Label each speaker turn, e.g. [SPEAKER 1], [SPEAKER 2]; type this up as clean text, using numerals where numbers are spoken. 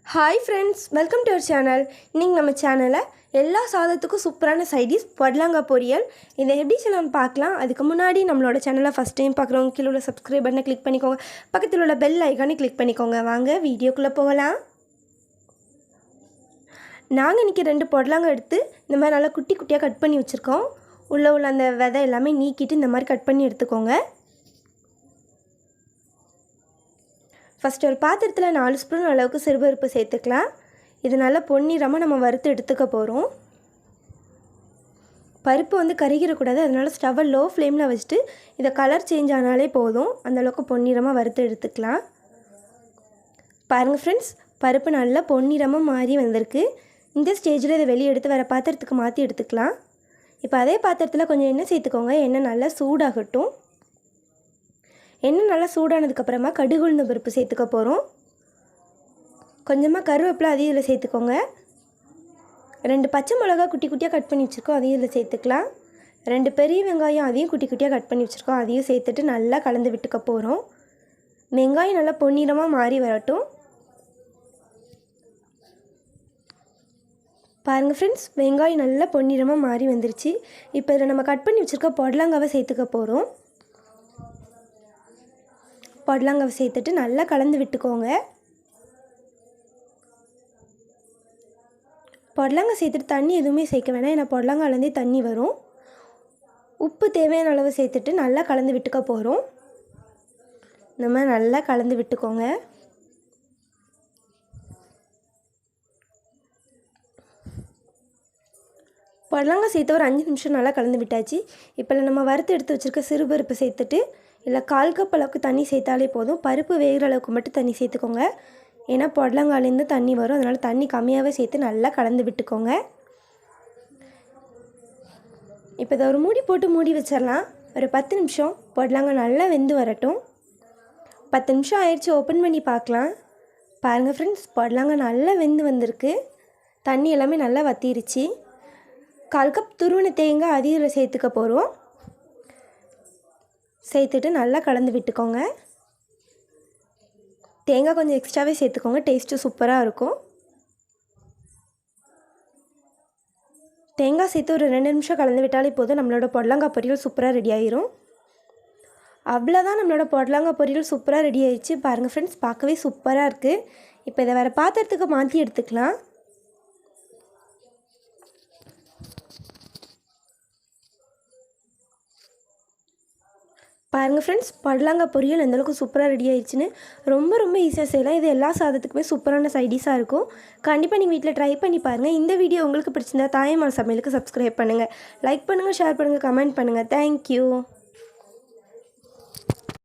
[SPEAKER 1] Hi friends, welcome to our channel. இன்னைக்கு நம்ம சேனல்ல எல்லா சாதத்துக்கும் சூப்பரான சைட் டிஷ் புடலங்காய் பொரியல். இதை எப்படி செய்யலாம்னு பார்க்கலாம். அதுக்கு முன்னாடி நம்மளோட சேனலை ஃபர்ஸ்ட் டைம் பார்க்குறவங்க கீழே உள்ள சப்ஸ்கிரைப் பட்டனை கிளிக் பண்ணிக்கோங்க. பக்கத்தில் உள்ள பெல் ஐகானை கிளிக் பண்ணிக்கோங்க. வாங்க வீடியோக்குள்ளே போகலாம். நாங்கள் இன்றைக்கி 2 புடலங்காய் எடுத்து இந்த மாதிரி நல்லா குட்டி குட்டியாக கட் பண்ணி வச்சுருக்கோம். உள்ள அந்த விதை எல்லாமே நீக்கிட்டு இந்த மாதிரி கட் பண்ணி எடுத்துக்கோங்க. ஃபஸ்ட்டு ஒரு பாத்திரத்தில் 4 ஸ்பூன் அளவுக்கு சிறுபருப்பு சேர்த்துக்கலாம். இது நல்லா பொன்னிறமாக நம்ம வறுத்து எடுத்துக்க போகிறோம். பருப்பு வந்து கருகிடக்கூடாது, அதனால் ஸ்டவ்வை லோ ஃப்ளேமில் வச்சுட்டு இதை கலர் சேஞ்ச் ஆனாலே போதும். அந்தளவுக்கு பொன்னிறமாக வறுத்து எடுத்துக்கலாம். பாருங்கள் ஃப்ரெண்ட்ஸ், பருப்பு நல்லா பொன்னிறமாக மாறி வந்திருக்கு. இந்த ஸ்டேஜில் இதை வெளியே எடுத்து வேறு பாத்திரத்துக்கு மாற்றி எடுத்துக்கலாம். இப்போ அதே பாத்திரத்தில் கொஞ்சம் எண்ணெய் சேர்த்துக்கோங்க. எண்ணெய் நல்லா சூடாகட்டும். எண்ணெய் நல்லா சூடானதுக்கப்புறமா கடுகு உளுந்த பருப்பு சேர்த்துக்க போகிறோம். கொஞ்சமாக கருவேப்பிலை அதையும் இதில் சேர்த்துக்கோங்க. 2 பச்சை மிளகா குட்டி குட்டியாக கட் பண்ணி வச்சுருக்கோம், அதையும் இதில் சேர்த்துக்கலாம். 2 பெரிய வெங்காயம் அதையும் குட்டி குட்டியாக கட் பண்ணி வச்சுருக்கோம், அதையும் சேர்த்துட்டு நல்லா கலந்து விட்டுக்க போகிறோம். வெங்காயம் நல்லா பொன்னிறமாக மாறி வரட்டும். பாருங்கள் ஃப்ரெண்ட்ஸ், வெங்காயம் நல்லா பொன்னிறமாக மாறி வந்துருச்சு. இப்போ இதில் நம்ம கட் பண்ணி வச்சுருக்க புடலங்காவை சேர்த்துக்க போகிறோம். புடலங்காவை சேர்த்துட்டு நல்லா கலந்து விட்டுக்கோங்க. புடலங்காய் சேர்த்துட்டு தண்ணி எதுவுமே சேர்க்க வேணாம், ஏன்னா புடலங்காயிலேருந்தே தண்ணி வரும். உப்பு தேவையான அளவு சேர்த்துட்டு நல்லா கலந்து விட்டுக்க போகிறோம். நம்ம நல்லா கலந்து விட்டுக்கோங்க. புடலங்காய் சேர்த்து ஒரு 5 நிமிஷம் நல்லா கலந்து விட்டாச்சு. இப்போ நம்ம வறுத்து எடுத்து வச்சுருக்க சிறுபருப்பு சேர்த்துட்டு இல்லை 1/4 கப் அளவுக்கு தண்ணி சேர்த்தாலே போதும். பருப்பு வேகிற அளவுக்கு மட்டும் தண்ணி சேர்த்துக்கோங்க, ஏன்னா புடலங்காயிலேருந்து தண்ணி வரும். அதனால் தண்ணி கம்மியாகவே சேர்த்து நல்லா கலந்து விட்டுக்கோங்க. இப்போ இதை ஒரு மூடி போட்டு மூடி வச்சிடலாம். ஒரு 10 நிமிஷம் புடலங்காய் நல்லா வெந்து வரட்டும். 10 நிமிஷம் ஆயிடுச்சு, ஓப்பன் பண்ணி பார்க்கலாம். பாருங்கள் ஃப்ரெண்ட்ஸ், புடலங்காய் நல்லா வெந்து வந்திருக்கு. தண்ணி எல்லாமே நல்லா வற்றிருச்சு. 1/4 கப் துருவின தேங்காய் அதையும் சேர்த்துக்க போகிறோம். சேர்த்துட்டு நல்லா கலந்து விட்டுக்கோங்க. தேங்காய் கொஞ்சம் எக்ஸ்ட்ராவே சேர்த்துக்கோங்க, டேஸ்ட்டு சூப்பராக இருக்கும். தேங்காய் சேர்த்து ஒரு 2 நிமிஷம் கலந்து விட்டாலே போதும். நம்மளோட புடலங்காய் பொரியல் சூப்பராக ரெடி ஆயிரும். அவ்வளோதான், நம்மளோட புடலங்காய் பொரியல் சூப்பராக ரெடி ஆயிடுச்சு. பாருங்கள் ஃப்ரெண்ட்ஸ், பார்க்கவே சூப்பராக இருக்குது. இப்போ இதை வேறு பாத்திரத்துக்கு மாற்றி எடுத்துக்கலாம். பாருங்கள் ஃப்ரெண்ட்ஸ், புடலங்காய் பொரியல் எந்தளவுக்கு சூப்பராக ரெடி ஆயிடுச்சுன்னு. ரொம்ப ஈஸியாக செய்யலாம். இது எல்லா சாதத்துக்குமே சூப்பரான சைடிஷாக இருக்கும். கண்டிப்பாக நீங்கள் வீட்டில் ட்ரை பண்ணி பாருங்கள். இந்த வீடியோ உங்களுக்கு பிடிச்சிருந்தா தாயம்மாள் சமையலுக்கு சப்ஸ்கிரைப் பண்ணுங்கள், லைக் பண்ணுங்கள், ஷேர் பண்ணுங்கள், கமெண்ட் பண்ணுங்கள். தேங்க்யூ.